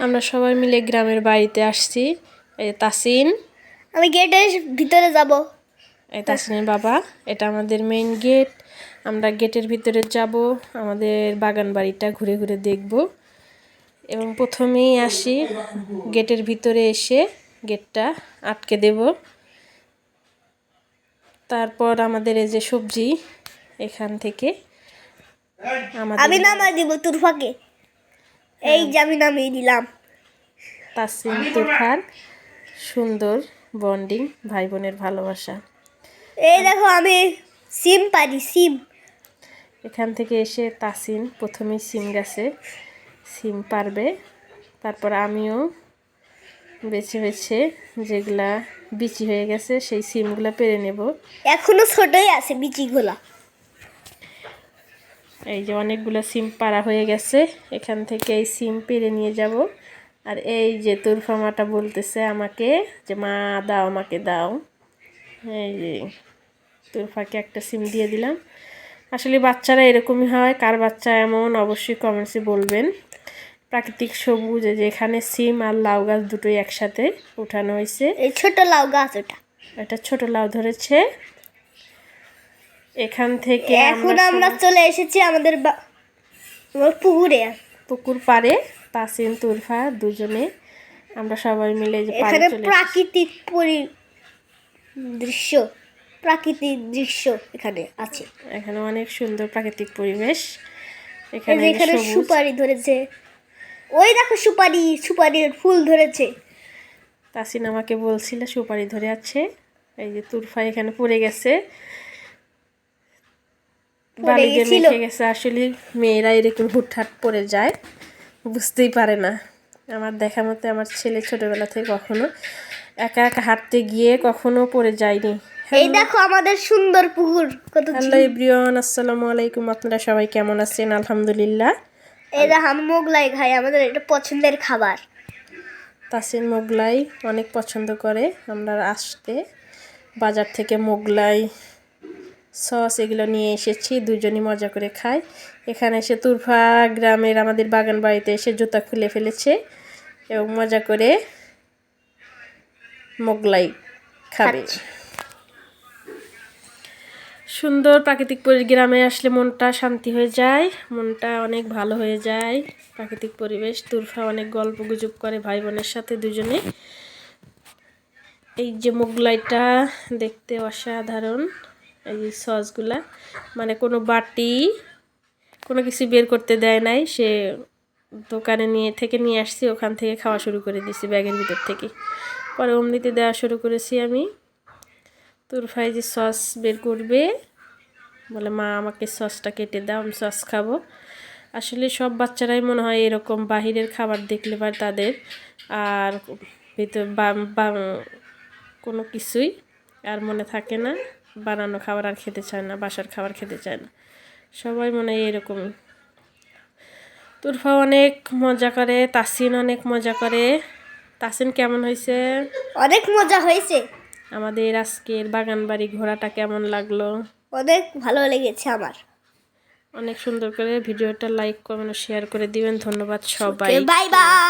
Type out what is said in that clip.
আমরা সবাই মিলে গ্রামের বাড়িতে আসছি। এই তাসিন, আমি গেটের ভিতরে যাব। এই তাসিনের বাবা, এটা আমাদের মেইন গেট। আমরা গেটের ভিতরে যাব, আমাদের বাগান বাড়িটা ঘুরে ঘুরে দেখব। এবং প্রথমেই আসি গেটের ভিতরে এসে গেটটা আটকে দেব। তারপর আমাদের এই যে সবজি, এখান থেকে আমি নামাই দিব তুরফাকে। এই যে আমি নামিয়ে দিলাম। তাসিন তুরফার সুন্দর বন্ডিং, ভাই বোনের ভালোবাসা। এই দেখো আমি সিম পারি, সিম। এখান থেকে এসে তাসিন প্রথমেই সিম গাছে সিম পারবে, তারপর আমিও বেছে বেছে যেগুলা বিচি হয়ে গেছে সেই সিমগুলা পেরে নেব। এখনো ছোটই আছে বিচিগুলা। এই যে অনেকগুলো সিম পাড়া হয়ে গেছে, এখান থেকে এই সিম পেরে নিয়ে যাব। আর এই যে তুরফা মাটা বলতেছে আমাকে যে মা দাও, আমাকে দাও। এই যে তুরফাকে একটা সিম দিয়ে দিলাম। আসলে বাচ্চারা এরকমই হয়, কার বাচ্চা এমন অবশ্যই কমেন্টসে বলবেন। প্রাকৃতিক সবুজ, যেখানে সিম আর লাউ গাছ দুটোই একসাথে উঠানো হয়েছে। এই ছোট লাউ গাছ, এটা ছোট লাউ ধরেছে। এখান থেকে এখন আমরা চলে এসেছি আমাদের পুকুরে, পুকুর পাড়ে। তাসিন তুরফা দুজনে আমরা সবাই মিলে যে পাড়ে এখানে চলে প্রাকৃতিক প্রাকৃতিক দৃশ্য এখানে আছে। এখানে অনেক সুন্দর প্রাকৃতিক পরিবেশ। এখানে সুপারি ধরেছে, ওই দেখো সুপারির ফুল ধরেছে। তাসিন আমাকে বলছিল সুপারি ধরে আছে। এই যে তুরফা এখানে পড়ে গেছে, বালি দিয়ে মেখে গেছে। আসলে মেয়েরা এরকম হুটহাট পড়ে যায়, বুঝতেই পারে না। আমার দেখা মতে আমার ছেলে ছোটবেলা থেকে কখনো একা একা হাঁটতে গিয়ে কখনো পড়ে যায়নি। এই দেখো আমাদের সুন্দর পুকুর। হ্যালো এভরিওয়ান, আসসালামু আলাইকুম। আপনারা সবাই কেমন আছেন? আলহামদুলিল্লাহ। এই দেখো আমি মোগলাই খাই, আমাদের এটা পছন্দের খাবার। তাসিন মোগলাই অনেক পছন্দ করে। আমরা আসতে বাজার থেকে মোগলাই সস এগুলো নিয়ে এসেছি, দুজনই মজা করে খাই। এখানে এসে তুরফা গ্রামের আমাদের বাগান বাড়িতে এসে জুতা খুলে ফেলেছে এবং মজা করে মোগলাই খাবে। সুন্দর প্রাকৃতিক গ্রামে আসলে মনটা শান্তি হয়ে যায়, মনটা অনেক ভালো হয়ে যায়। প্রাকৃতিক পরিবেশ। তুরফা অনেক গল্প গুজব করে ভাই বোনের সাথে দুজনে। এই যে মোগলাইটা দেখতে অসাধারণ। এই যে সসগুলা, মানে কোনো বাটি কোনো কিছু বের করতে দেয় নাই, সে দোকানে নিয়ে আসছি, ওখান থেকে খাওয়া শুরু করে দিছি ব্যাগের ভিতর থেকে। পরে অমনিতে দেওয়া শুরু করেছি আমি। তুরফাই যে সস বের করবে, বলে মা আমাকে সসটা কেটে দাও, আমি সস খাবো। আসলে সব বাচ্চারাই মনে হয় এরকম, বাহিরের খাবার দেখলে পারে তাদের আর ভিতর কোনো কিছুই আর মনে থাকে না, বানানো খাবার আর খেতে চায় না, বাসার খাবার খেতে চায় না। সবাই মনে হয় এরকমই। তুরফা অনেক মজা করে, তাসিন অনেক মজা করে। তাসিন কেমন হয়েছে? অনেক মজা হয়েছে। আমাদের আজকের বাগান বাড়ি ঘোরাটা কেমন লাগলো? অনেক ভালো লেগেছে আমার। অনেক সুন্দর করে ভিডিওটা লাইক কমেন্ট শেয়ার করে দিবেন। ধন্যবাদ সবাই। Bye bye.